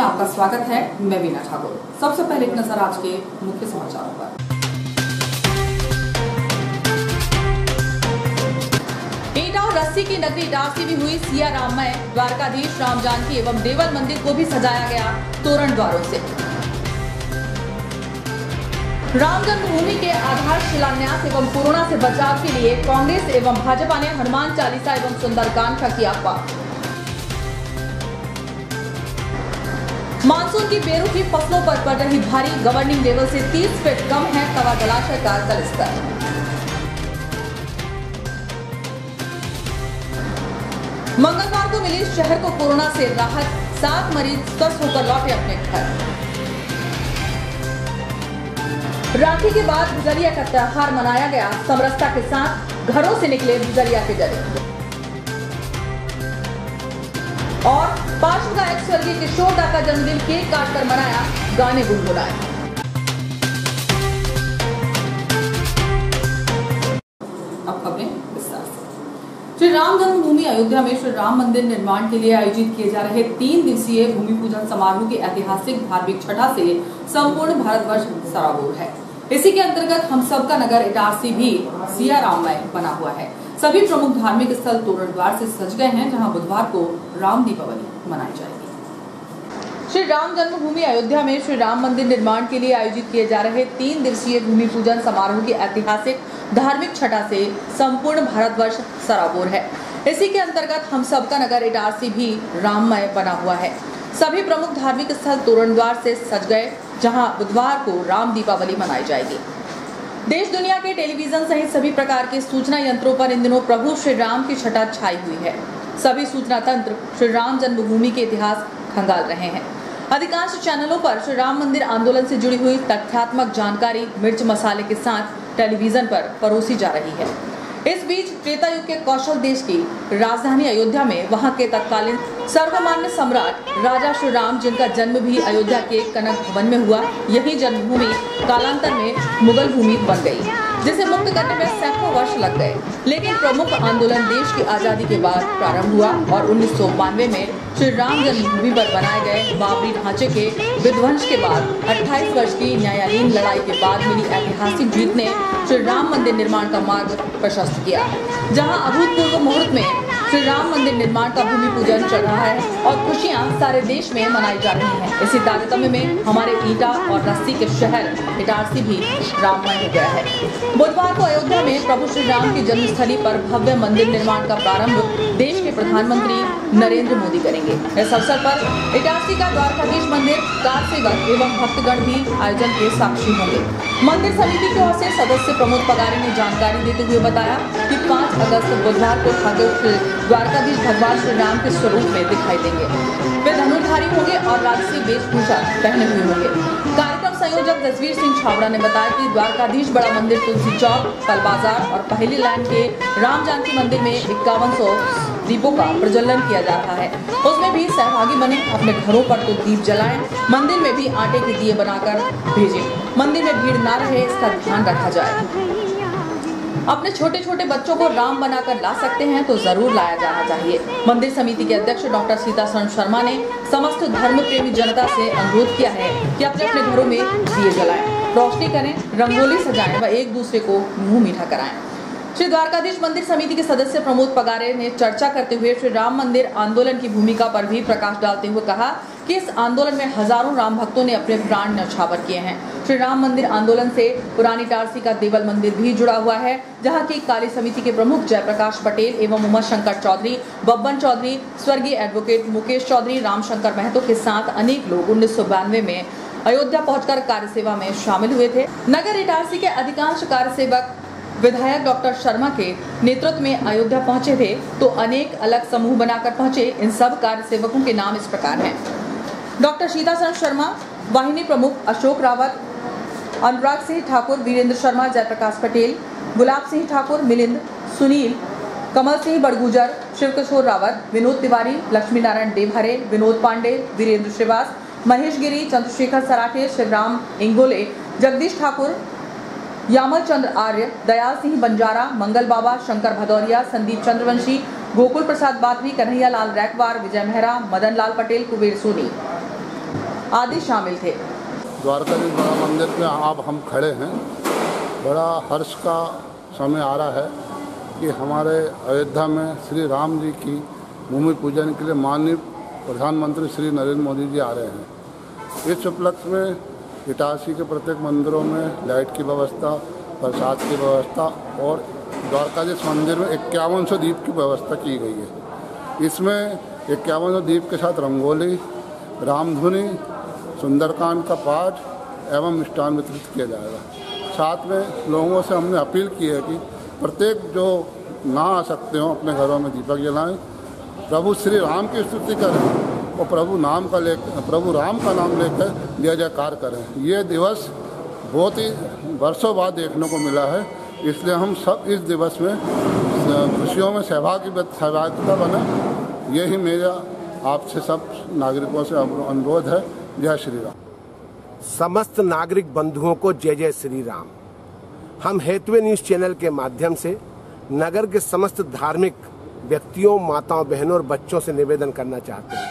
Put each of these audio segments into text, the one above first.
आपका स्वागत है। मैं वीना ठाकुर। सबसे पहले एक नजर आज के मुख्य समाचारों पर। ईंटा और रस्सी की नगरी इटारसी में हुई सिया राममय। द्वारकाधीश राम जानकी एवं देवल मंदिर को भी सजाया गया तोरण द्वारों से। राम जन्मभूमि के आधार शिलान्यास एवं कोरोना से बचाव के लिए कांग्रेस एवं भाजपा ने हनुमान चालीसा एवं सुंदरकांड का किया पाठ। मानसून की बेरू की फसलों पर पड़ रही भारी, गवर्निंग लेवल से 30 फीट कम है तवा जलाशय का जल स्तर। मंगलवार को मिली शहर को कोरोना से राहत, 7 मरीज स्वस्थ होकर लौटे अपने घर। राखी के बाद गुजरिया का त्योहार मनाया गया समरसता के साथ, घरों से निकले गुजरिया के जरिए। और पार्श्व गायक स्वर्गीय किशोर दा का जन्मदिन केक काटकर मनाया, गाने गुनगुनाए। अब खबरें विस्तार से। श्री राम जन्मभूमि अयोध्या में श्री राम मंदिर निर्माण के लिए आयोजित किए जा रहे 3 दिवसीय भूमि पूजन समारोह की ऐतिहासिक धार्मिक छठा से संपूर्ण भारतवर्ष सराबोर है। इसी के अंतर्गत हम सबका नगर इटारसी भी सिया राममय बना हुआ है। सभी प्रमुख धार्मिक स्थल तोरण द्वार से सज गए हैं, जहां बुधवार को राम दीपावली मनाई जाएगी। श्री राम जन्मभूमि अयोध्या में श्री राम मंदिर निर्माण के लिए आयोजित किए जा रहे 3 दिवसीय भूमि पूजन समारोह की ऐतिहासिक धार्मिक छठा से संपूर्ण भारतवर्ष सराबोर है। इसी के अंतर्गत हम सबका नगर इटारसी भी राममय बना हुआ है। सभी प्रमुख धार्मिक स्थल तोरण द्वार से सज गए, जहां बुधवार को राम दीपावली मनाई जाएगी। देश दुनिया के टेलीविजन सहित सभी प्रकार के सूचना यंत्रों पर इन दिनों प्रभु श्री राम की छटा छाई हुई है। सभी सूचना तंत्र श्री राम जन्मभूमि के इतिहास खंगाल रहे हैं। अधिकांश चैनलों पर श्री राम मंदिर आंदोलन से जुड़ी हुई तथ्यात्मक जानकारी मिर्च मसाले के साथ टेलीविजन पर परोसी जा रही है। इस बीच त्रेता युग के कौशल देश की राजधानी अयोध्या में वहां के तत्कालीन सर्वमान्य सम्राट राजा श्री राम, जिनका जन्म भी अयोध्या के कनक भवन में हुआ, यही जन्मभूमि कालांतर में मुगल भूमि बन गई, जिसे मुक्त करने में सैकड़ों वर्ष लग गए। लेकिन प्रमुख आंदोलन देश की आजादी के बाद प्रारंभ हुआ और 1992 में श्री राम जन्मभूमि पर बनाए गए बाबरी ढांचे के विध्वंस के बाद 28 वर्ष की न्यायालयीन लड़ाई के बाद मिली ऐतिहासिक जीत ने श्री राम मंदिर निर्माण का मार्ग प्रशस्त किया। जहां अभूतपूर्व मुहूर्त में श्री राम मंदिर निर्माण का भूमि पूजन चल रहा है और खुशियां सारे देश में मनाई जा रही हैं। इसी तारतम्य में हमारे ईंटा और रस्सी के शहर इटारसी भी राममय हो गया है। बुधवार को अयोध्या में प्रभु श्री राम की जन्मस्थली पर भव्य मंदिर निर्माण का प्रारंभ देश के प्रधानमंत्री नरेंद्र मोदी करेंगे। इस अवसर पर इटारसी का द्वारकाधीश मंदिर कार सेवक एवं भक्तगण भी आयोजन के साक्षी होंगे। मंदिर समिति की ओर से सदस्य प्रमोद पगारे ने जानकारी देते हुए बताया कि 5 अगस्त बुधवार को ठाकुर द्वारकाधीश भगवान श्री राम के स्वरूप में दिखाई देंगे। वे धनुर्धारी होंगे और राजसी वेशभूषा पहने हुए होंगे। कार्यक्रम संयोजक जसवीर सिंह छाबड़ा ने बताया कि द्वारकाधीश बड़ा मंदिर तुलसी चौक, कल बाजार और पहली लाइन के राम जानकी मंदिर में 5100 दीपों का प्रज्वलन किया जा रहा है। उसमें भी सहभागी बने, अपने घरों पर तो दीप जलाएं, मंदिर में भी आटे के दिए बनाकर भेजें। मंदिर में भीड़ ना रहे, इसका ध्यान रखा जाए। अपने छोटे छोटे बच्चों को राम बनाकर ला सकते हैं तो जरूर लाया जाना चाहिए। मंदिर समिति के अध्यक्ष डॉक्टर सीताशरण शर्मा ने समस्त धर्म प्रेमी जनता से अनुरोध किया है कि अपने अपने घरों में दिए जलाएं, रोशनी करें, रंगोली सजाएं व एक दूसरे को मुंह मीठा कराएं। श्री द्वारकाधीश मंदिर समिति के सदस्य प्रमोद पगारे ने चर्चा करते हुए श्री राम मंदिर आंदोलन की भूमिका पर भी प्रकाश डालते हुए कहा कि इस आंदोलन में हजारों राम भक्तों ने अपने प्राण न्यौछावर किए हैं। श्री राम मंदिर आंदोलन से पुरानी इटारसी का देवल मंदिर भी जुड़ा हुआ है, जहां की कार्य समिति के प्रमुख जयप्रकाश पटेल एवं उमा शंकर चौधरी, बब्बन चौधरी, स्वर्गीय एडवोकेट मुकेश चौधरी, रामशंकर महतो के साथ अनेक लोग 1992 में अयोध्या पहुंचकर कार्य सेवा में शामिल हुए थे। नगर इटारसी के अधिकांश कार्य सेवक विधायक डॉक्टर शर्मा के नेतृत्व में अयोध्या पहुंचे थे, तो अनेक अलग समूह बनाकर पहुंचे। इन सब कार्य सेवकों के नाम इस प्रकार हैं: डॉक्टर सीताशरण शर्मा, वाहिनी प्रमुख अशोक रावत, अनुराग सिंह ठाकुर, वीरेंद्र शर्मा, जयप्रकाश पटेल, गुलाब सिंह ठाकुर, मिलिंद, सुनील, कमल सिंह बड़गुजर, शिवकिशोर रावत, विनोद तिवारी, लक्ष्मी नारायण देवहरे, विनोद पांडे, वीरेंद्र श्रीवास, महेश गिरी, चंद्रशेखर सराठे, शिवराम इंगोले, जगदीश ठाकुर, यामल चंद्र आर्य, दयाल सिंह बंजारा, मंगल बाबा, शंकर भदौरिया, संदीप चंद्रवंशी, गोकुल प्रसाद बातरी, कन्हैया लाल रैकवार, विजय मेहरा, मदन लाल पटेल, कुबेर सोनी। आदि शामिल थे। द्वारकाधीश बड़ा मंदिर में अब हम खड़े हैं। बड़ा हर्ष का समय आ रहा है कि हमारे अयोध्या में श्री राम जी की भूमि पूजन के लिए माननीय प्रधानमंत्री श्री नरेंद्र मोदी जी आ रहे हैं। इस उपलक्ष्य में इटारसी के प्रत्येक मंदिरों में लाइट की व्यवस्था, प्रसाद की व्यवस्था और द्वारकाधीश मंदिर में 5100 दीप की व्यवस्था की गई है। इसमें 5100 दीप के साथ रंगोली, रामधुनी, सुंदरकांड का पाठ एवं मिष्ठान वितरित किया जाएगा। साथ में लोगों से हमने अपील की है कि प्रत्येक जो ना आ सकते हो अपने घरों में दीपक जलाएं, प्रभु श्री राम की स्तुति करें और प्रभु राम का नाम लेकर जय जयकार करें। ये दिवस बहुत ही वर्षों बाद देखने को मिला है, इसलिए हम सब इस दिवस में खुशियों में सहभागिता बने। यही मेरा आपसे सब नागरिकों से अनुरोध है। जय श्री राम। समस्त नागरिक बंधुओं को जय जय श्री राम। हम हेतुवे न्यूज चैनल के माध्यम से नगर के समस्त धार्मिक व्यक्तियों, माताओं, बहनों और बच्चों से निवेदन करना चाहते हैं।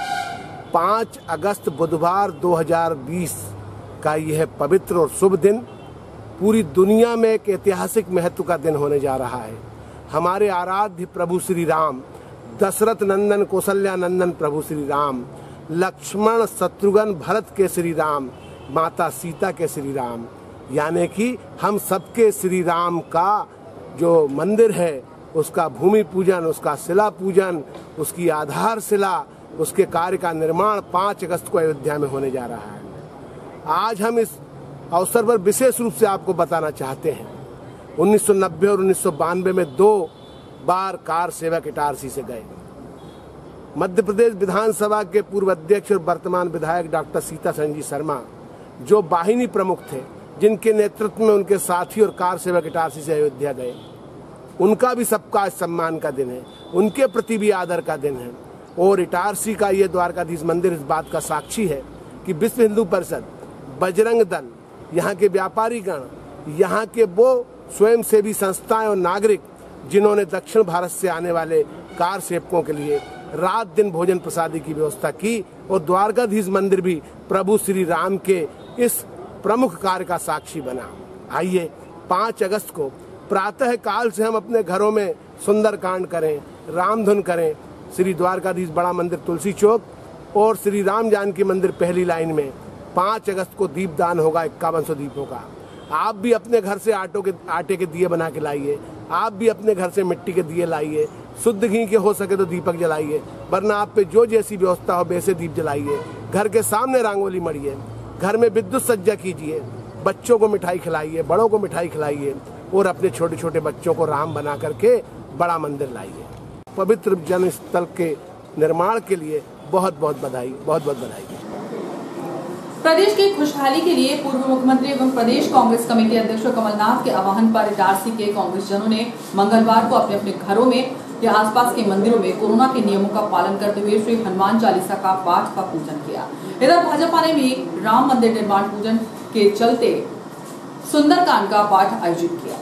5 अगस्त बुधवार 2020 का यह पवित्र और शुभ दिन पूरी दुनिया में एक ऐतिहासिक महत्व का दिन होने जा रहा है। हमारे आराध्य प्रभु श्री राम, दशरथ नंदन कौशल्या नंदन प्रभु श्री राम, लक्ष्मण शत्रुघ्न भरत के श्री राम, माता सीता के श्री राम, यानी कि हम सबके श्री राम का जो मंदिर है उसका भूमि पूजन, उसका शिला पूजन, उसकी आधारशिला, उसके कार्य का निर्माण 5 अगस्त को अयोध्या में होने जा रहा है। आज हम इस अवसर पर विशेष रूप से आपको बताना चाहते हैं 1990 और 1992 में 2 बार कार सेवक इटारसी से गए। मध्य प्रदेश विधानसभा के पूर्व अध्यक्ष और वर्तमान विधायक डॉक्टर सीता संजी शर्मा, जो वाहिनी प्रमुख थे, जिनके नेतृत्व में उनके साथी और कार सेवक इटारसी से अयोध्या गए, उनका भी सबका सम्मान का दिन है, उनके प्रति भी आदर का दिन है। और इटारसी का ये द्वारकाधीश मंदिर इस बात का साक्षी है कि विश्व हिंदू परिषद, बजरंग दल, यहाँ के व्यापारी गण, यहाँ के वो स्वयंसेवी संस्थाएं और नागरिक जिन्होंने दक्षिण भारत से आने वाले कार सेवकों के लिए रात दिन भोजन प्रसादी की व्यवस्था की, और द्वारकाधीश मंदिर भी प्रभु श्री राम के इस प्रमुख कार्य का साक्षी बना। आइए 5 अगस्त को प्रातः काल से हम अपने घरों में सुंदरकांड करें, रामधुन करें। श्री द्वारकाधीश बड़ा मंदिर तुलसी चौक और श्री राम जानकी मंदिर पहली लाइन में 5 अगस्त को दीपदान होगा 5100 दीपों का। आप भी अपने घर से आटे के दिए बना के लाइए, आप भी अपने घर से मिट्टी के दिए लाइए, शुद्ध घी के हो सके तो दीपक जलाइए, वरना आप पे जो जैसी व्यवस्था हो वैसे दीप जलाइए। घर के सामने रंगोली मढ़िए, घर में विद्युत सज्जा कीजिए, बच्चों को मिठाई खिलाइए, बड़ों को मिठाई खिलाइए और अपने छोटे छोटे बच्चों को राम बना करके बड़ा मंदिर लाइए। पवित्र जन स्थल के निर्माण के लिए बहुत बहुत बधाई, बहुत बहुत बधाई। प्रदेश की खुशहाली के लिए पूर्व मुख्यमंत्री एवं प्रदेश कांग्रेस कमेटी अध्यक्ष कमलनाथ के आह्वान पर इटारसी के कांग्रेस जनों ने मंगलवार को अपने अपने घरों में या आसपास के मंदिरों में कोरोना के नियमों का पालन करते हुए श्री हनुमान चालीसा का पाठ का पूजन किया। इधर भाजपा ने भी राम मंदिर निर्माण पूजन के चलते सुंदरकांड का पाठ आयोजित किया।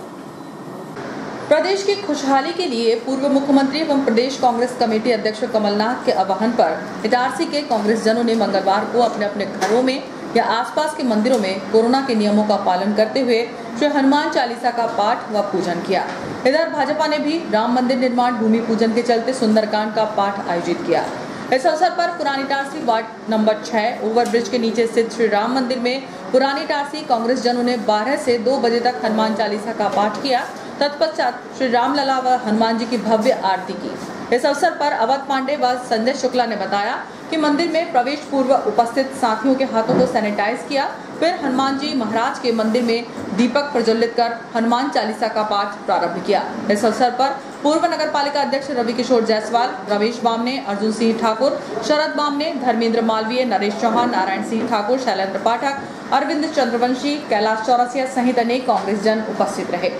प्रदेश की खुशहाली के लिए पूर्व मुख्यमंत्री एवं प्रदेश कांग्रेस कमेटी अध्यक्ष कमलनाथ के आह्वान पर इटारसी के कांग्रेस जनों ने मंगलवार को अपने अपने घरों में या आसपास के मंदिरों में कोरोना के नियमों का पालन करते हुए श्री हनुमान चालीसा का पाठ व पूजन किया। इधर भाजपा ने भी राम मंदिर निर्माण भूमि पूजन के चलते सुंदरकांड का पाठ आयोजित किया। इस अवसर पर पुरानी इटारसी वार्ड नंबर 6 ओवरब्रिज के नीचे स्थित श्री राम मंदिर में पुरानी इटारसी कांग्रेस जनों ने 12 से 2 बजे तक हनुमान चालीसा का पाठ किया। तत्पश्चात श्री रामलला व हनुमान जी की भव्य आरती की। इस अवसर पर अवध पांडे व संजय शुक्ला ने बताया कि मंदिर में प्रवेश पूर्व उपस्थित साथियों के हाथों को सैनिटाइज किया, फिर हनुमान जी महाराज के मंदिर में दीपक प्रज्वलित कर हनुमान चालीसा का पाठ प्रारंभ किया। इस अवसर पर पूर्व नगर पालिका अध्यक्ष रवि किशोर जायसवाल, रमेश बामने, अर्जुन सिंह ठाकुर, शरद बामने, धर्मेंद्र मालवीय, नरेश चौहान, नारायण सिंह ठाकुर, शैलेंद्र पाठक, अरविंद चंद्रवंशी, कैलाश चौरसिया सहित अनेक कांग्रेस जन उपस्थित रहे।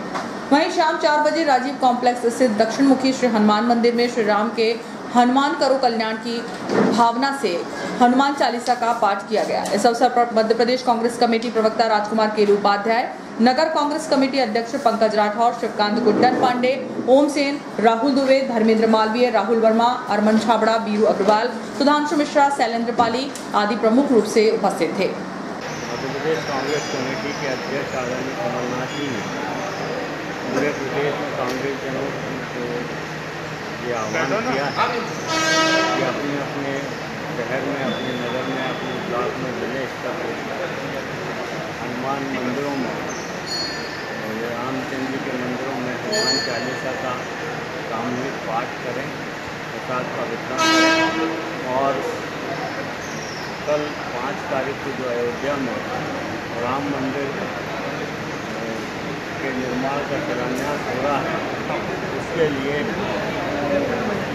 वहीं शाम 4 बजे राजीव कॉम्प्लेक्स स्थित दक्षिण मुखी श्री हनुमान मंदिर में श्री राम के हनुमान करो कल्याण की भावना से हनुमान चालीसा का पाठ किया गया। इस अवसर पर मध्य प्रदेश कांग्रेस कमेटी प्रवक्ता राजकुमार केलू उपाध्याय, नगर कांग्रेस कमेटी अध्यक्ष पंकज राठौर, शिवकांत गुड्डन पांडे, ओम सेन, राहुल दुबे, धर्मेंद्र मालवीय, राहुल वर्मा, अरमान छाबड़ा, बीरू अग्रवाल, सुधांशु मिश्रा, शैलेंद्र पाली आदि प्रमुख रूप से उपस्थित थे। मध्य प्रदेश कांग्रेस कमेटी के अध्यक्ष आदरणीय कमलनाथ जी ने पूरे प्रदेश में कांग्रेस जनों को ये आह्वान किया है कि अपने अपने शहर में, अपने नगर में, अपने ब्लॉक में, जिले स्तर पर हनुमान मंदिरों में, रामचंद्र जी के मंदिरों में हनुमान चालीसा का सामूहिक पाठ करें, प्रसाद का वितरण करें और कल 5 तारीख को जो अयोध्या में राम मंदिर के निर्माण का शिलान्यास हो रहा है, उसके लिए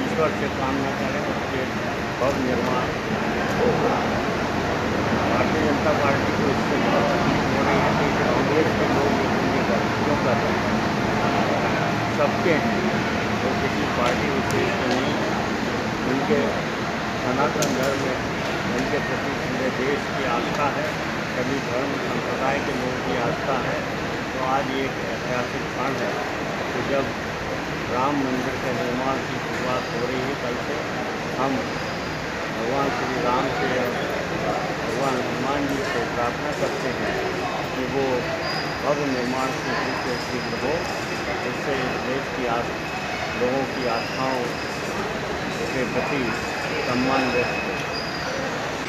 ईश्वर से कामना करें उसके भव्य निर्माण। भारतीय जनता पार्टी को इससे बहुत तकलीफ हो रही है कि कांग्रेस के लोग ये क्यों कर रहे हैं, सबके हैं, वो किसी पार्टी विशेष के नहीं, उनके सनातन धर्म में उनके प्रति पूरे देश की आस्था है, सभी धर्म संप्रदाय के लोगों की आस्था है। तो आज ये एक ऐतिहासिक क्षण है कि जब राम मंदिर के निर्माण की शुरुआत हो रही है, कल से हम भगवान श्री राम से भगवान हनुमान जी से प्रार्थना करते हैं कि वो भव्य निर्माण से शीघ्र हो, इससे देश की लोगों की आस्थाओं के प्रति सम्मान व्यक्त हो।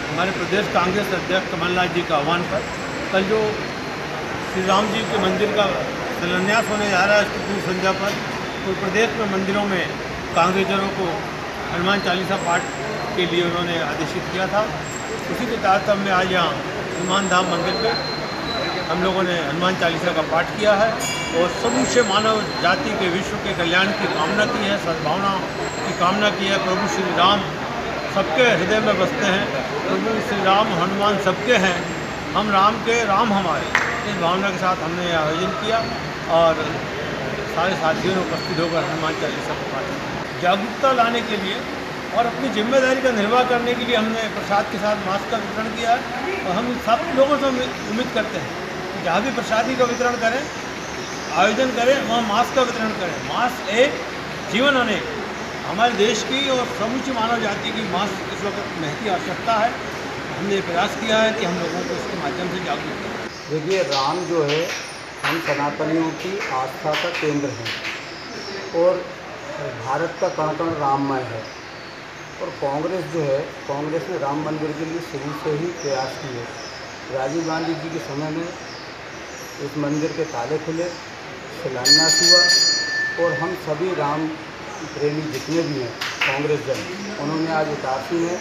हमारे प्रदेश कांग्रेस अध्यक्ष कमलनाथ जी का आह्वान पर कल जो श्री राम जी के मंदिर का शिलान्यास होने जा रहा है, इसकी पूर्व संध्या पर तो प्रदेश में मंदिरों में कांग्रेसजनों को हनुमान चालीसा पाठ के लिए उन्होंने आदेशित किया था। उसी के तहत हमने आज यहाँ हनुमान धाम मंदिर पे हम लोगों ने हनुमान चालीसा का पाठ किया है और समूचे मानव जाति के विश्व के कल्याण की कामना की है, सद्भावना की कामना की है। प्रभु श्री राम सबके हृदय में बसते हैं, प्रभु श्री राम हनुमान सबके हैं, हम राम के, राम हमारे, इस भावना के साथ हमने यह आयोजन किया और सारे साथियों ने उपस्थित होकर हनुमान चालीसा का पाठ किया। जागरूकता लाने के लिए और अपनी जिम्मेदारी का निर्वाह करने के लिए हमने प्रसाद के साथ मास्क का वितरण किया है और हम सब लोगों से उम्मीद करते हैं कि जहाँ भी प्रसादी का वितरण करें, आयोजन करें, वहाँ मास्क का वितरण करें। मास्क एक, जीवन अनेक। हमारे देश की और समूची मानव जाति की मास्क इस वक्त महती आवश्यकता है। हमने प्रयास किया है कि हम लोगों को इसके माध्यम से जागरूक करें। देखिए, राम जो है हम सनातनियों की आस्था का केंद्र है और भारत का कण-कण राममय है। और कांग्रेस जो है, कांग्रेस ने राम मंदिर के लिए शुरू से ही प्रयास किए। राजीव गांधी जी के समय में इस मंदिर के ताले खुले, शिलान्यास हुआ और हम सभी राम प्रेमी जितने भी हैं कांग्रेस जन, उन्होंने आज इटारसी में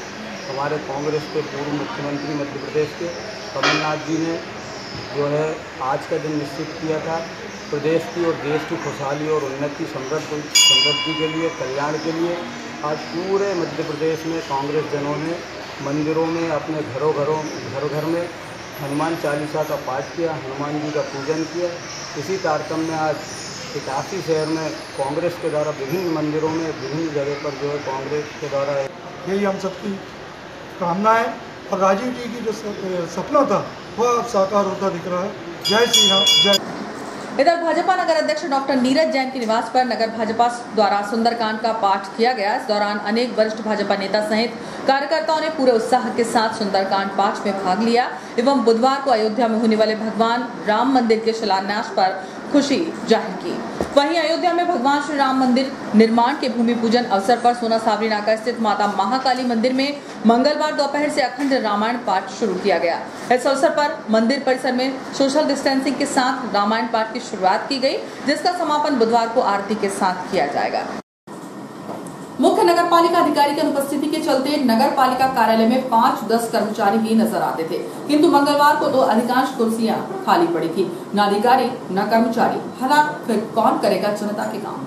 हमारे कांग्रेस के पूर्व मुख्यमंत्री मध्य प्रदेश के कमलनाथ जी ने जो है आज का दिन निश्चित किया था प्रदेश की और देश की खुशहाली और उन्नति समृद्धि के लिए, कल्याण के लिए। आज पूरे मध्य प्रदेश में कांग्रेस जनों ने मंदिरों में, अपने घर में हनुमान चालीसा का पाठ किया, हनुमान जी का पूजन किया। इसी तारतम्य में आज इटारसी शहर में कांग्रेस के द्वारा विभिन्न मंदिरों में, विभिन्न जगह पर जो है कांग्रेस के द्वारा यही हम सबकी कामना है और राजीव जी की जो सपना था वह अब साकार होता दिख रहा है। जय श्री राम, जय। इधर भाजपा नगर अध्यक्ष डॉक्टर नीरज जैन के निवास पर नगर भाजपा द्वारा सुंदरकांड का पाठ किया गया। इस दौरान अनेक वरिष्ठ भाजपा नेता सहित कार्यकर्ताओं ने पूरे उत्साह के साथ सुंदरकांड पाठ में भाग लिया एवं बुधवार को अयोध्या में होने वाले भगवान राम मंदिर के शिलान्यास पर खुशी जाहिर की। वहीं अयोध्या में भगवान श्री राम मंदिर निर्माण के भूमि पूजन अवसर पर सोना सावरी नाका स्थित माता महाकाली मंदिर में मंगलवार दोपहर से अखंड रामायण पाठ शुरू किया गया। इस अवसर पर मंदिर परिसर में सोशल डिस्टेंसिंग के साथ रामायण पाठ की शुरुआत की गई, जिसका समापन बुधवार को आरती के साथ किया जाएगा। मुख्य नगर पालिका अधिकारी की अनुपस्थिति के चलते नगर पालिका कार्यालय में 5-10 कर्मचारी ही नजर आते थे, किंतु मंगलवार को तो अधिकांश कुर्सियां खाली पड़ी थी। न अधिकारी न कर्मचारी, हालांकि फिर कौन करेगा जनता के काम।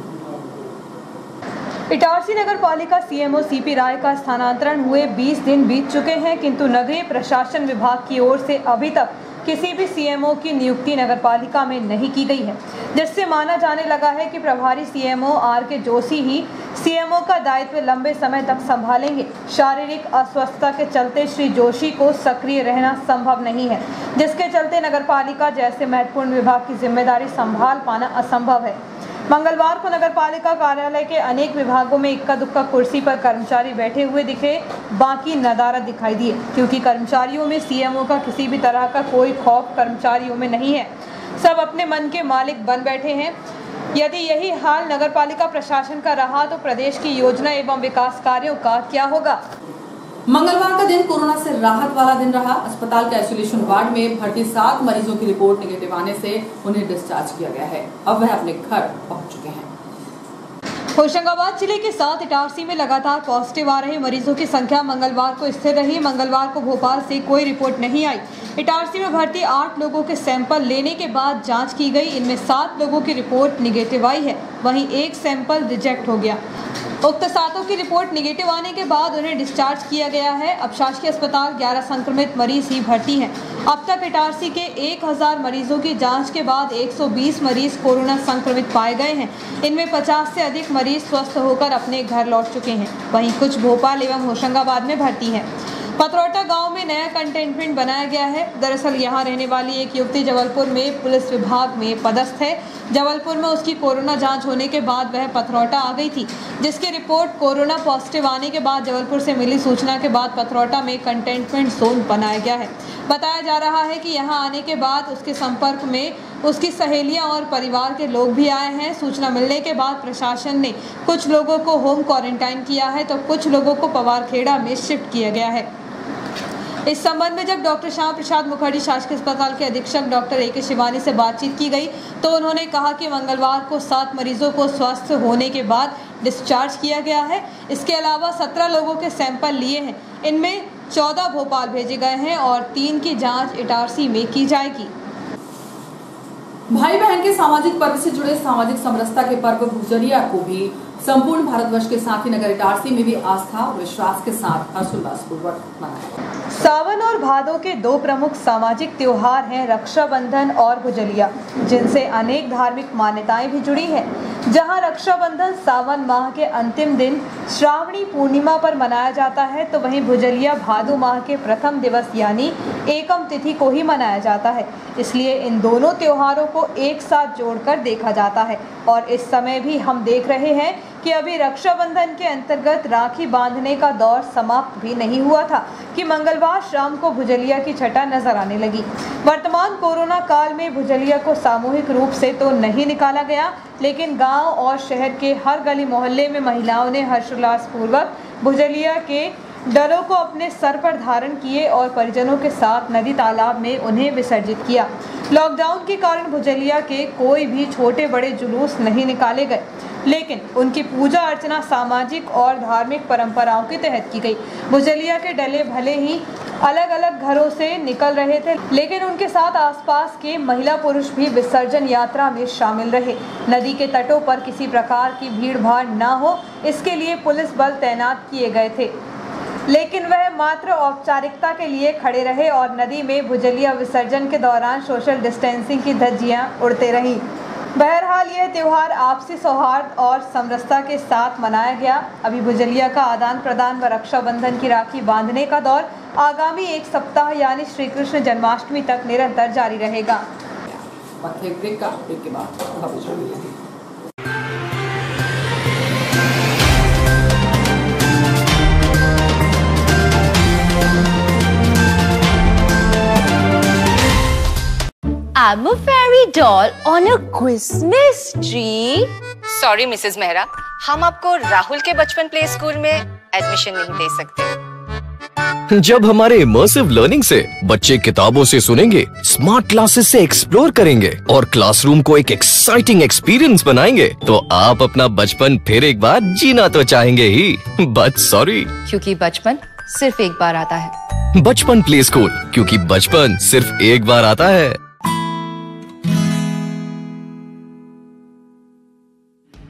इटारसी नगर पालिका सीएमओ सीपी राय का स्थानांतरण हुए 20 दिन बीत चुके हैं, किंतु नगरीय प्रशासन विभाग की ओर से अभी तक किसी भी सीएमओ की नियुक्ति नगरपालिका में नहीं की गई है, जिससे माना जाने लगा है कि प्रभारी सीएमओ आर.के. जोशी ही सीएमओ का दायित्व लंबे समय तक संभालेंगे। शारीरिक अस्वस्थता के चलते श्री जोशी को सक्रिय रहना संभव नहीं है, जिसके चलते नगरपालिका जैसे महत्वपूर्ण विभाग की जिम्मेदारी संभाल पाना असंभव है। मंगलवार को नगरपालिका कार्यालय के अनेक विभागों में इक्का दुक्का कुर्सी पर कर्मचारी बैठे हुए दिखे, बाकी नदारद दिखाई दिए, क्योंकि कर्मचारियों में सीएमओ का किसी भी तरह का कोई खौफ कर्मचारियों में नहीं है। सब अपने मन के मालिक बन बैठे हैं। यदि यही हाल नगरपालिका प्रशासन का रहा तो प्रदेश की योजना एवं विकास कार्यों का क्या होगा। मंगलवार का दिन कोरोना से राहत वाला दिन रहा। अस्पताल के आइसोलेशन वार्ड में भर्ती 7 मरीजों की रिपोर्ट नेगेटिव आने से उन्हें डिस्चार्ज किया गया है। अब वह अपने घर पहुंच चुके हैं। होशंगाबाद जिले के साथ इटारसी में लगातार पॉजिटिव आ रहे मरीजों की संख्या मंगलवार को स्थिर रही। मंगलवार को भोपाल से कोई रिपोर्ट नहीं आई। इटारसी में भर्ती 8 लोगों के सैंपल लेने के बाद जांच की गई। इनमें 7 लोगों की रिपोर्ट निगेटिव आई है, वहीं 1 सैंपल रिजेक्ट हो गया। उक्त 7 की रिपोर्ट निगेटिव आने के बाद उन्हें डिस्चार्ज किया गया है। अब शासकीय अस्पताल 11 संक्रमित मरीज ही भर्ती हैं। अब तक इटारसी के 1000 मरीजों की जांच के बाद 120 मरीज कोरोना संक्रमित पाए गए हैं। इनमें 50 से अधिक मरीज स्वस्थ होकर अपने घर लौट चुके हैं। वहीं कुछ भोपाल एवं होशंगाबाद में भर्ती हैं। पथरौटा गांव में नया कंटेनमेंट बनाया गया है। दरअसल यहां रहने वाली एक युवती जबलपुर में पुलिस विभाग में पदस्थ है। जबलपुर में उसकी कोरोना जांच होने के बाद वह पथरौटा आ गई थी, जिसकी रिपोर्ट कोरोना पॉजिटिव आने के बाद जबलपुर से मिली सूचना के बाद पथरौटा में कंटेनमेंट जोन बनाया गया है। बताया जा रहा है कि यहां आने के बाद उसके संपर्क में उसकी सहेलियां और परिवार के लोग भी आए हैं। सूचना मिलने के बाद प्रशासन ने कुछ लोगों को होम क्वारंटाइन किया है तो कुछ लोगों को पवारखेड़ा में शिफ्ट किया गया है। इस संबंध में जब डॉक्टर श्याम प्रसाद मुखर्जी शासकीय अस्पताल के अधीक्षक डॉक्टर ए.के. शिवानी से बातचीत की गई तो उन्होंने कहा कि मंगलवार को 7 मरीजों को स्वस्थ होने के बाद डिस्चार्ज किया गया है। इसके अलावा 17 लोगों के सैंपल लिए हैं। इनमें 14 भोपाल भेजे गए हैं और 3 की जांच इटारसी में की जाएगी। भाई बहन के सामाजिक पर्व से जुड़े सामाजिक समरसता के पर्व भुजरिया को भी संपूर्ण भारतवर्ष के साथ ही नगर इटारसी में भी आस्था और विश्वास के साथ हर्षोल्लास पूर्वक मनाया। सावन और भादों के 2 प्रमुख सामाजिक त्योहार हैं रक्षाबंधन और भुजलिया, जिनसे अनेक धार्मिक मान्यताएं भी जुड़ी हैं। जहां रक्षाबंधन सावन माह के अंतिम दिन श्रावणी पूर्णिमा पर मनाया जाता है तो वहीं भुजलिया भादो माह के प्रथम दिवस यानी एकम तिथि को ही मनाया जाता है। इसलिए इन दोनों त्योहारों को एक साथ जोड़कर देखा जाता है। और इस समय भी हम देख रहे हैं कि अभी रक्षाबंधन के अंतर्गत राखी बांधने का दौर समाप्त भी नहीं हुआ था कि मंगलवार शाम को भुजलिया की छटा नजर आने लगी। वर्तमान कोरोना काल में भुजलिया को सामूहिक रूप से तो नहीं निकाला गया, लेकिन गांव और शहर के हर गली मोहल्ले में महिलाओं ने हर्षोल्लास पूर्वक भुजलिया के डलों को अपने सर पर धारण किए और परिजनों के साथ नदी तालाब में उन्हें विसर्जित किया। लॉकडाउन के कारण भुजलिया के कोई भी छोटे बड़े जुलूस नहीं निकाले गए, लेकिन उनकी पूजा अर्चना सामाजिक और धार्मिक परंपराओं के तहत की गई। भुजलिया के डले भले ही अलग अलग घरों से निकल रहे थे, लेकिन उनके साथ आसपास के महिला पुरुष भी विसर्जन यात्रा में शामिल रहे। नदी के तटों पर किसी प्रकार की भीड़ भाड़ न हो, इसके लिए पुलिस बल तैनात किए गए थे, लेकिन वह मात्र औपचारिकता के लिए खड़े रहे और नदी में भुजलिया विसर्जन के दौरान सोशल डिस्टेंसिंग की धज्जियां उड़ते रहीं। बहरहाल यह त्योहार आपसी सौहार्द और समरसता के साथ मनाया गया। अभी भुजलिया का आदान प्रदान व रक्षाबंधन की राखी बांधने का दौर आगामी 1 सप्ताह यानी श्री कृष्ण जन्माष्टमी तक निरंतर जारी रहेगा। I'm a fairy doll on a Christmas tree. Sorry Mrs Mehra, हम आपको राहुल के बचपन प्ले स्कूल में एडमिशन नहीं दे सकते। जब हमारे इमर्सिव लर्निंग से बच्चे किताबों से सुनेंगे, स्मार्ट क्लासेस से एक्सप्लोर करेंगे और क्लासरूम को एक एक्साइटिंग एक्सपीरियंस बनाएंगे, तो आप अपना बचपन फिर एक बार जीना तो चाहेंगे ही, बट सॉरी, क्योंकि बचपन सिर्फ एक बार आता है। बचपन प्ले स्कूल, क्योंकि बचपन सिर्फ एक बार आता है।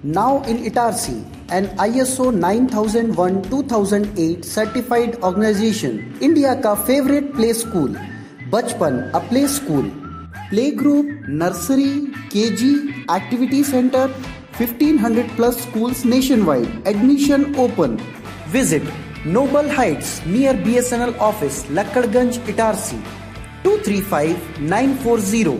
Now in Itarsi, an ISO 9001-2008 certified organization, India का फेवरेट प्ले स्कूल, बचपन अ play school, play group, nursery, KG, activity centre, 1500 plus schools nationwide. Admission open. Visit Noble Heights near BSNL office, Lakkadganj, Itarsi, 235940.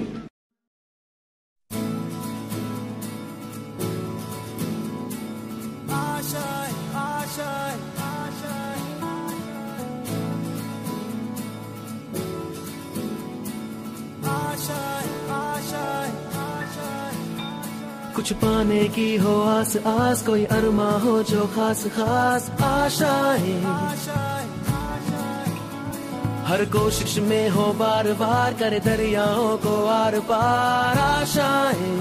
कुछ पाने की हो आस आस, कोई अरमा हो जो खास खास आशाएं, हर कोशिश में हो बार बार, करे दरियाओं को आर पार आशाएं,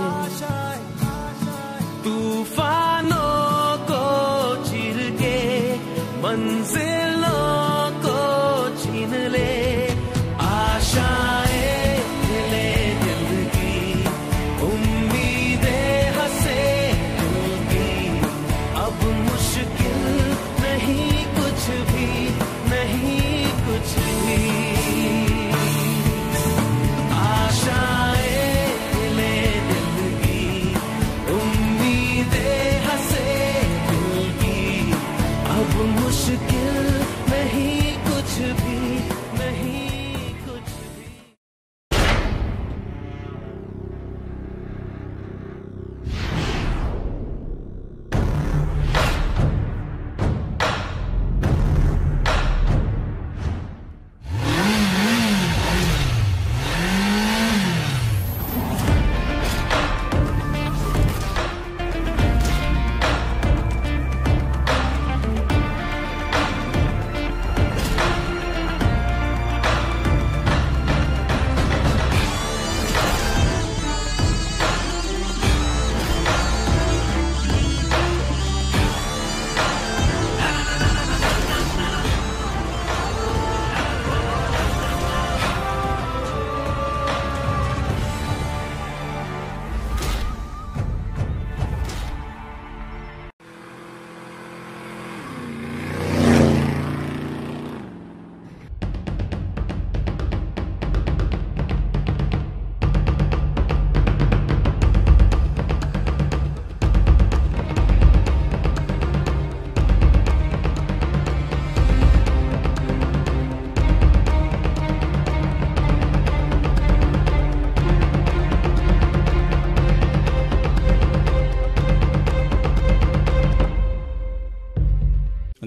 तूफानों को चीर के मंजिलों को छीन ले आशाएं,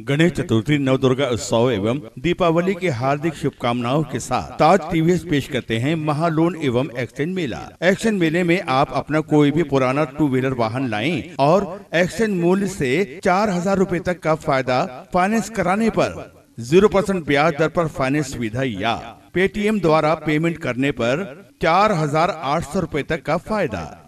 गणेश चतुर्थी, नवदुर्गा उत्सव एवं दीपावली की हार्दिक शुभकामनाओं के साथ ताज टीवीएस पेश करते हैं महालोन एवं एक्सचेंज मेला। एक्सचेंज मेले में आप अपना कोई भी पुराना 2 व्हीलर वाहन लाएं और एक्सचेंज मूल्य से 4000 रूपए तक का फायदा फाइनेंस कराने पर 0% ब्याज दर पर फाइनेंस सुविधा या पेटीएम द्वारा पेमेंट करने पर 4800 रूपए तक का फायदा।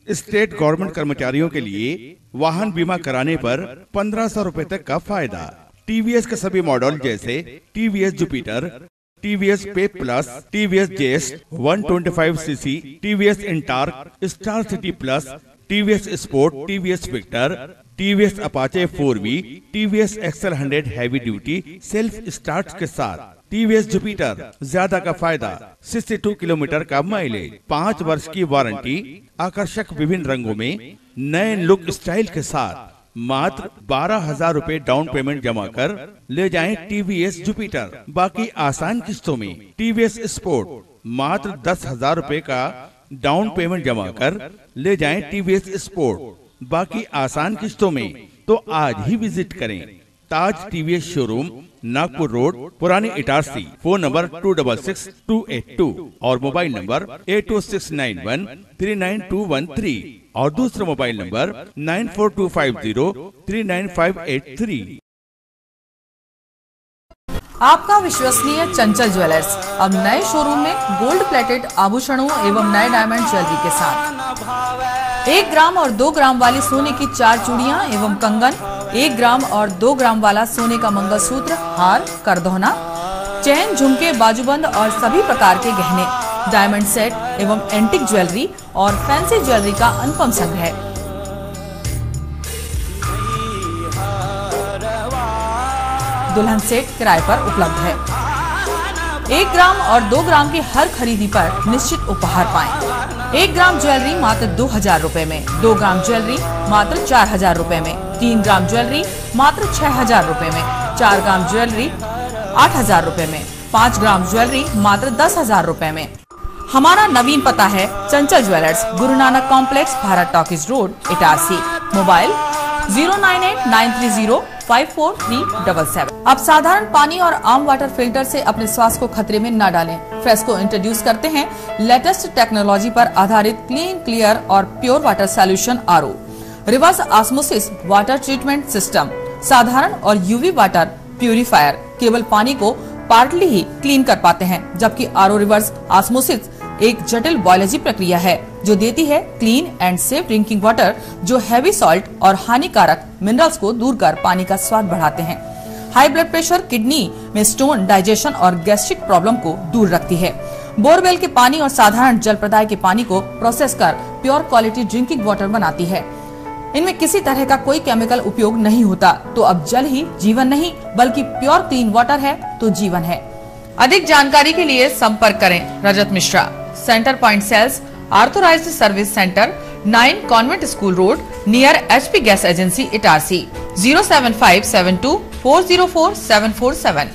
स्टेट गवर्नमेंट कर्मचारियों के लिए वाहन बीमा कराने पर 1500 रूपए तक का फायदा। टीवीएस के सभी मॉडल जैसे TVS Jupiter, TVS pay plus, TVS JS 125 CC, TVS Ntorq, Star City Plus, TVS Sport, TVS Victor, TVS Apache 4V, TVS XL 100 heavy duty self start के साथ टीवीएस जुपिटर ज्यादा का फायदा, 62 किलोमीटर का mileage, 5 वर्ष की warranty, आकर्षक विभिन्न रंगों में नए लुक स्टाइल के साथ मात्र 12,000 रूपए डाउन पेमेंट जमा कर ले जाएं टीवीएस जुपिटर। बाकी आसान किस्तों में टीवीएस स्पोर्ट मात्र 10,000 रूपए का डाउन पेमेंट जमा कर ले जाएं टीवीएस स्पोर्ट। बाकी आसान किस्तों में तो आज ही विजिट करें ताज टीवीएस शोरूम, नागपुर रोड, पुरानी इटारसी। फोन नंबर 266282 और मोबाइल नंबर 80691399213 और दूसरा मोबाइल नंबर 9425039583। आपका विश्वसनीय चंचल ज्वेलर्स अब नए शोरूम में गोल्ड प्लेटेड आभूषणों एवं नए डायमंड ज्वेलरी के साथ 1 ग्राम और 2 ग्राम वाली सोने की 4 चूड़ियां एवं कंगन, 1 ग्राम और 2 ग्राम वाला सोने का मंगलसूत्र, हार, करदौना, चैन, झुमके, बाजूबंद और सभी प्रकार के गहने, डायमंड सेट एवं एंटिक ज्वेलरी और फैंसी ज्वेलरी का अनुपम संग्रह। दुल्हन सेट किराए पर उपलब्ध है। 1 ग्राम और 2 ग्राम की हर खरीदी पर निश्चित उपहार पाएं। 1 ग्राम ज्वेलरी मात्र 2000 रूपए में, 2 ग्राम ज्वेलरी मात्र 4000 रूपए में, 3 ग्राम ज्वेलरी मात्र 6000 रूपए में, 4 ग्राम ज्वेलरी 8000 रूपए में, 5 ग्राम ज्वेलरी मात्र 10,000 रूपए में। हमारा नवीन पता है चंचल jewellers, Guru Nanak complex, Bharat talkies road, Itarsi. Mobile 09893054377। अब साधारण पानी और आम वाटर फिल्टर से अपने स्वास्थ्य को खतरे में न डालें। फ्रेस्को इंट्रोड्यूस करते हैं लेटेस्ट टेक्नोलॉजी पर आधारित क्लीन, क्लियर और pure water solution RO, reverse osmosis water treatment system, साधारण और यूवी वाटर प्यूरिफायर केवल पानी को पार्टली ही क्लीन कर पाते हैं, जबकि आरओ रिवर्स ऑस्मोसिस एक जटिल बायोलॉजी प्रक्रिया है जो देती है clean and safe drinking water, जो हैवी सॉल्ट और हानिकारक मिनरल्स को दूर कर पानी का स्वाद बढ़ाते हैं। हाई ब्लड प्रेशर, किडनी में स्टोन, डाइजेशन और गैस्ट्रिक प्रॉब्लम को दूर रखती है। बोरवेल के पानी और साधारण जल प्रदाय के पानी को प्रोसेस कर प्योर क्वालिटी ड्रिंकिंग वाटर बनाती है। इनमें किसी तरह का कोई केमिकल उपयोग नहीं होता। तो अब जल ही जीवन नहीं बल्कि प्योर क्लीन वाटर है तो जीवन है। अधिक जानकारी के लिए संपर्क करें Rajat Mishra, centre point sales, authorised service centre, 9 convent school road, near HP gas agency, Itarsi. 07572404747।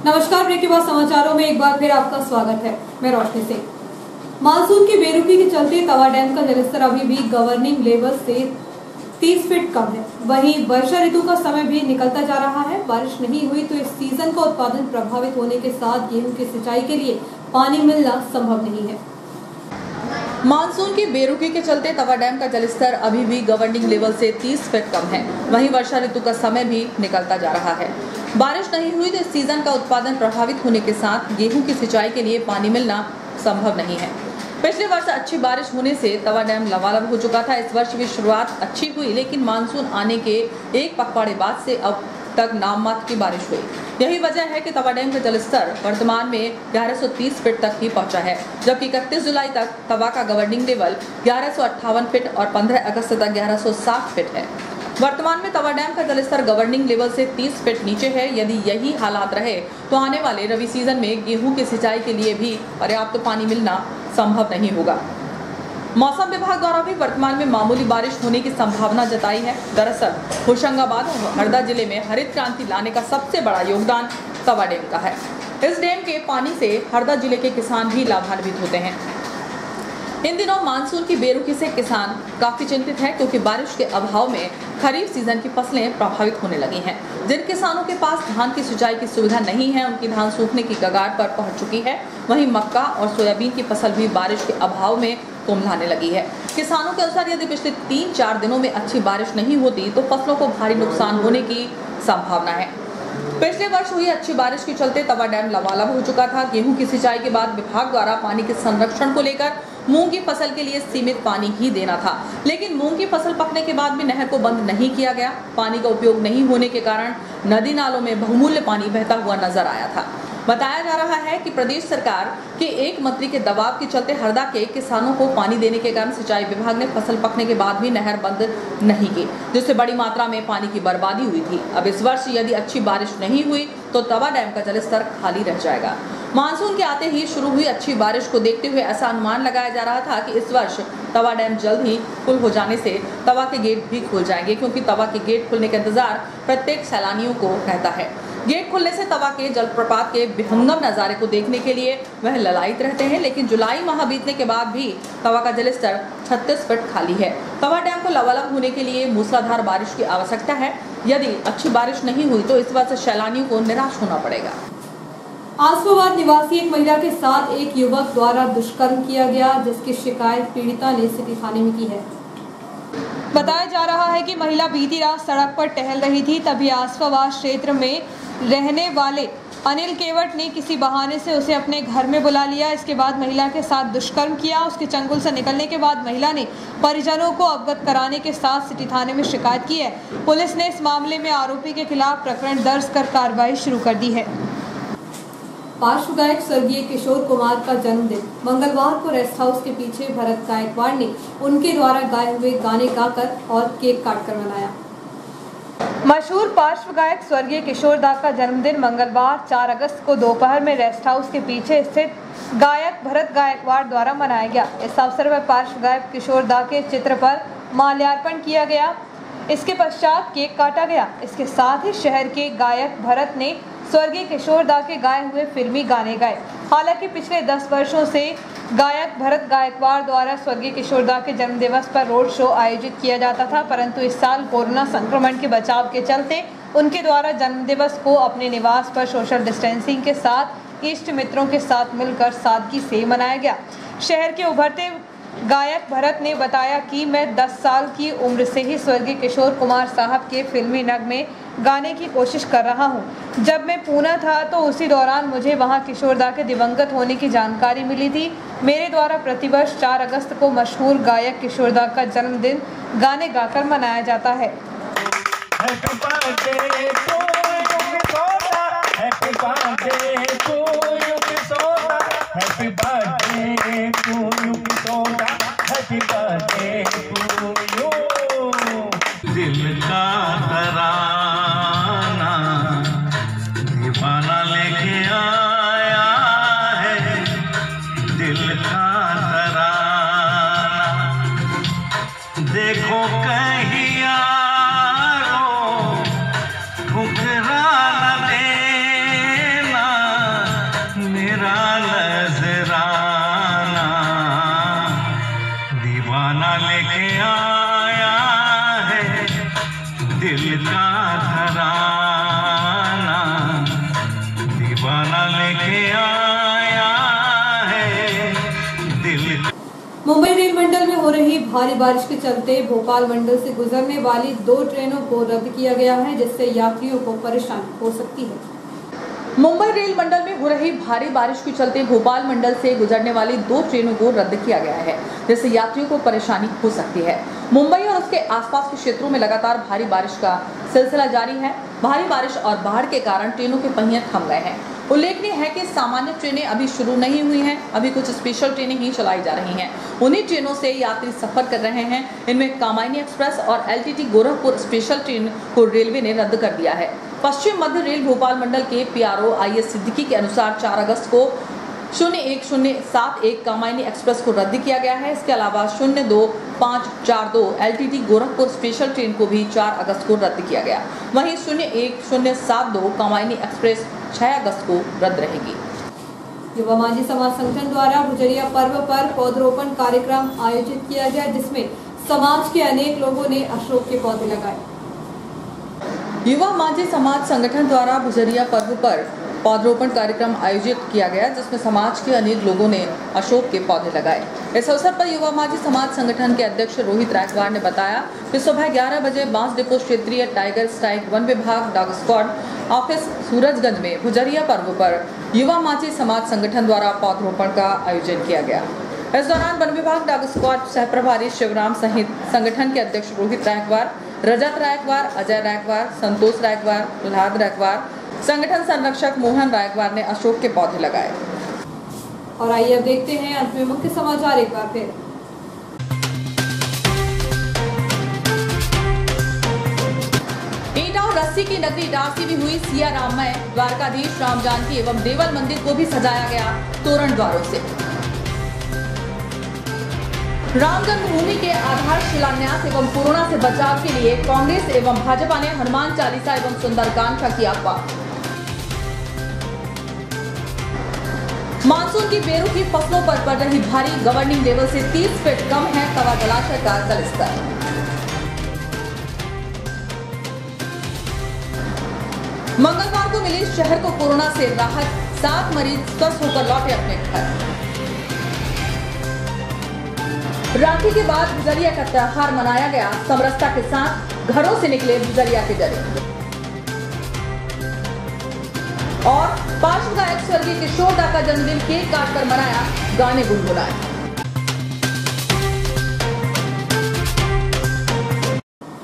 नमस्कार, ब्रेक के बाद समाचारों में एक बार फिर आपका स्वागत है। मैं रोशनी सिंह। मानसून की बेरुखी के चलते तवा डैम का जलस्तर अभी भी गवर्निंग लेवल से 30 फीट कम है। वहीं वर्षा ऋतु का समय भी निकलता जा रहा है। बारिश नहीं हुई तो इस सीजन का उत्पादन प्रभावित होने के साथ गेहूं की सिंचाई के लिए पानी मिलना संभव नहीं है। मानसून की बेरुखी के चलते तवा डैम का जलस्तर अभी भी गवर्निंग लेवल से 30 फीट कम है। वहीं वर्षा ऋतु का समय भी निकलता जा रहा है। बारिश नहीं हुई तो इस सीजन का उत्पादन प्रभावित होने के साथ गेहूं की सिंचाई के लिए पानी मिलना संभव नहीं है। पिछले वर्ष अच्छी बारिश होने से तवा डैम लबालब हो चुका था। इस वर्ष भी शुरुआत अच्छी हुई, लेकिन मानसून आने के एक पखवाड़े बाद से अब तक नाममात्र की बारिश हुई। यही वजह है कि तवा डैम का जलस्तर वर्तमान में 1130 फीट तक ही पहुंचा है, जबकि 31 जुलाई तक तवा का गवर्निंग लेवल 1158 फीट और 15 अगस्त तक 1160 फीट है। वर्तमान में तवा डैम का जलस्तर गवर्निंग लेवल से 30 फीट नीचे है। यदि यही हालात रहे तो आने वाले रबी सीजन में गेहूं की सिंचाई के लिए भी पर्याप्त पानी मिलना संभव नहीं होगा। मौसम विभाग द्वारा भी वर्तमान में मामूली बारिश होने की संभावना जताई है। दरअसल होशंगाबाद और हरदा जिले में हरित क्रांति लाने का सबसे बड़ा योगदान तवा डैम का है। इस डैम के पानी से हरदा जिले के किसान भी लाभान्वित होते हैं। इन दिनों मानसून की बेरुखी से किसान काफी चिंतित है, क्योंकि बारिश के अभाव में खरीफ सीजन की फसलें प्रभावित होने लगी हैं। जिन किसानों के पास धान की सिंचाई की सुविधा नहीं है, उनकी धान सूखने की कगार पर पहुंच चुकी है। वहीं मक्का और सोयाबीन की फसल भी बारिश के अभाव में कुम्भलाने लगी है। किसानों के अनुसार यदि पिछले 3-4 दिनों में अच्छी बारिश नहीं होती तो फसलों को भारी नुकसान होने की संभावना है। पिछले वर्ष हुई अच्छी बारिश के चलते तवा डैम लबालब हो चुका था। गेहूं की सिंचाई के बाद विभाग द्वारा पानी के संरक्षण को लेकर मूंग की फसल के लिए सीमित पानी ही देना था, लेकिन मूंग की फसल पकने के बाद भी नहर को बंद नहीं किया गया। पानी का उपयोग नहीं होने के कारण नदी नालों में बहुमूल्य पानी बहता हुआ नजर आया था। बताया जा रहा है कि प्रदेश सरकार के एक मंत्री के दबाव के चलते हरदा के किसानों को पानी देने के कारण सिंचाई विभाग ने फसल पकने के बाद भी नहर बंद नहीं की, जिससे बड़ी मात्रा में पानी की बर्बादी हुई थी। अब इस वर्ष यदि अच्छी बारिश नहीं हुई तो तवा डैम का जलस्तर खाली रह जाएगा। मानसून के आते ही शुरू हुई अच्छी बारिश को देखते हुए ऐसा अनुमान लगाया जा रहा था कि इस वर्ष तवा डैम जल्द ही फुल हो जाने से तवा के गेट भी खुल जाएंगे, क्योंकि तवा के गेट खुलने का इंतजार प्रत्येक सैलानियों को रहता है। गेट खुलने से तवा के जलप्रपात के विहंगम नज़ारे को देखने के लिए वह ललायित रहते हैं, लेकिन जुलाई माह बीतने के बाद भी तवा का जलस्तर 36 फीट खाली है। तवा डैम को लबालब होने के लिए मूसलाधार बारिश की आवश्यकता है। यदि अच्छी बारिश नहीं हुई तो इस बार से सैलानियों को निराश होना पड़ेगा। आसफाबाद निवासी एक महिला के साथ एक युवक द्वारा दुष्कर्म किया गया, जिसकी शिकायत पीड़िता ने सिटी थाने में की है। बताया जा रहा है कि महिला बीती रात सड़क पर टहल रही थी, तभी आसफाबाद क्षेत्र में रहने वाले अनिल केवट ने किसी बहाने से उसे अपने घर में बुला लिया। इसके बाद महिला के साथ दुष्कर्म किया। उसके चंगुल से निकलने के बाद महिला ने परिजनों को अवगत कराने के साथ सिटी थाने में शिकायत की है। पुलिस ने इस मामले में आरोपी के खिलाफ प्रकरण दर्ज कर कार्रवाई शुरू कर दी है। पार्श्व गायक स्वर्गीय किशोर कुमार का जन्मदिन मंगलवार को रेस्ट हाउस के पीछे भरत गायकवाड़ ने उनके द्वारा गाए हुए गाने गाकर और केक काटकर मनाया। मशहूर पार्श्व गायक स्वर्गीय किशोर दा का जन्मदिन मंगलवार 4 अगस्त को दोपहर में रेस्ट हाउस के पीछे स्थित गायक भरत गायकवाड़ द्वारा मनाया गया। इस अवसर पर पार्श्व गायक किशोर दा के चित्र पर माल्यार्पण किया गया। इसके पश्चात केक काटा गया। इसके साथ ही शहर के गायक भरत ने स्वर्गीय किशोर दा के गाए हुए फिल्मी गाने गाए। हालांकि पिछले 10 वर्षों से गायक भरत गायकवाड़ द्वारा स्वर्गीय किशोर दा के जन्म दिवस पर रोड शो आयोजित किया जाता था, परंतु इस साल कोरोना संक्रमण के बचाव के चलते उनके द्वारा जन्म दिवस को अपने निवास पर सोशल डिस्टेंसिंग के साथ इष्ट मित्रों के साथ मिलकर सादगी से मनाया गया। शहर के उभरते गायक भरत ने बताया कि मैं 10 साल की उम्र से ही स्वर्गीय किशोर कुमार साहब के फिल्मी नगमे गाने की कोशिश कर रहा हूं। जब मैं पूना था तो उसी दौरान मुझे वहां किशोर दा के दिवंगत होने की जानकारी मिली थी। मेरे द्वारा प्रतिवर्ष 4 अगस्त को मशहूर गायक किशोर दा का जन्मदिन गाने गाकर मनाया जाता है। दिल का तराना दीवाना लेके आया है, दिल का तराना देखो कहीं यारो ठुकरा न देना मेरा नजराना, दीवाना लेके आया है दिल का तराना, दीवाना लेके आया है दिल। मुंबई रेल मंडल में हो रही भारी बारिश के चलते भोपाल मंडल से गुजरने वाली 2 ट्रेनों को रद्द किया गया है, जिससे यात्रियों को परेशानी हो सकती है। मुंबई रेल मंडल में हो रही भारी बारिश के चलते भोपाल मंडल से गुजरने वाली 2 ट्रेनों को रद्द किया गया है, जिससे यात्रियों को परेशानी हो सकती है। मुंबई और उसके आसपास के क्षेत्रों में लगातार भारी बारिश का सिलसिला जारी है। भारी बारिश और बाढ़ के कारण ट्रेनों के पहिए थम गए हैं। उल्लेखनीय है कि सामान्य ट्रेनें अभी शुरू नहीं हुई हैं, अभी कुछ स्पेशल ट्रेनें ही चलाई जा रही हैं। उन्हीं ट्रेनों से यात्री सफर कर रहे हैं। इनमें कामायनी एक्सप्रेस और LTT गोरखपुर स्पेशल ट्रेन को रेलवे ने रद्द कर दिया है। पश्चिम मध्य रेल भोपाल मंडल के PRO IS सिद्दीकी के अनुसार 4 अगस्त को 01071 कामायनी एक्सप्रेस को रद्द किया गया है। इसके अलावा 02542 LTT गोरखपुर स्पेशल ट्रेन को भी 4 अगस्त को रद्द किया गया। वहीं 01072 कामायनी एक्सप्रेस 6 अगस्त को रद्द रहेगी। युवा मांझी समाज संगठन द्वारा गुजरिया पर्व पर पौधरोपण कार्यक्रम आयोजित किया गया, जिसमें समाज के अनेक लोगों ने अशोक के पौधे लगाए। युवा मांझी समाज संगठन द्वारा गुजरिया पर्व पर पौधरोपण कार्यक्रम आयोजित किया गया, जिसमें समाज के अनेक लोगों ने अशोक के पौधे लगाए। इस अवसर पर युवा मांझी समाज संगठन के अध्यक्ष रोहित रायकवाड़ ने बताया कि सुबह 11 बजे बांस डिपो क्षेत्रीय टाइगर स्ट्राइक वन विभाग डॉग स्क्वाड ऑफिस सूरजगंज में गुजरिया पर्व पर युवा मांझी समाज संगठन द्वारा पौधरोपण का आयोजन किया गया। इस दौरान वन विभाग डॉग स्क्वाड सह प्रभारी शिवराम सहित संगठन के अध्यक्ष रोहित रायकवाड़, रजत रायकवाड़, अजय रायकवाड़, संतोष रायकवाड़, प्रहलाद रायकवाड़, संगठन संरक्षक मोहन रायकवाड़ ने अशोक के पौधे लगाए। और आइए अब देखते हैं अंत में मुख्य समाचार एक बार फिर। ईंट और रस्सी की नगरी इटारसी में हुई सिया राममय। द्वारकाधीश राम जानकी एवं देवल मंदिर को भी सजाया गया तोरण द्वारों से। राम जन्मभूमि के आधार शिलान्यास एवं कोरोना से बचाव के लिए कांग्रेस एवं भाजपा ने हनुमान चालीसा एवं सुंदरकांड का किया पाठ। मानसून की बेरुखी फसलों पर पड़ रही भारी, गवर्निंग लेवल से 30 फीट कम है तवा जलाशय का जलस्तर। मंगलवार को मिली शहर को कोरोना से राहत, 7 मरीज स्वस्थ होकर लौटे अपने घर। राखी के बाद गुजरिया का त्योहार मनाया गया समरसता के साथ, घरों से निकले गुजरिया के जरिए। और पार्श्व गायक स्वर्गीय किशोर दा का जन्मदिन केक काटकर मनाया, गाने गुनगुनाए।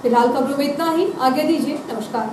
फिलहाल खबरों में इतना ही, आगे दीजिए, नमस्कार।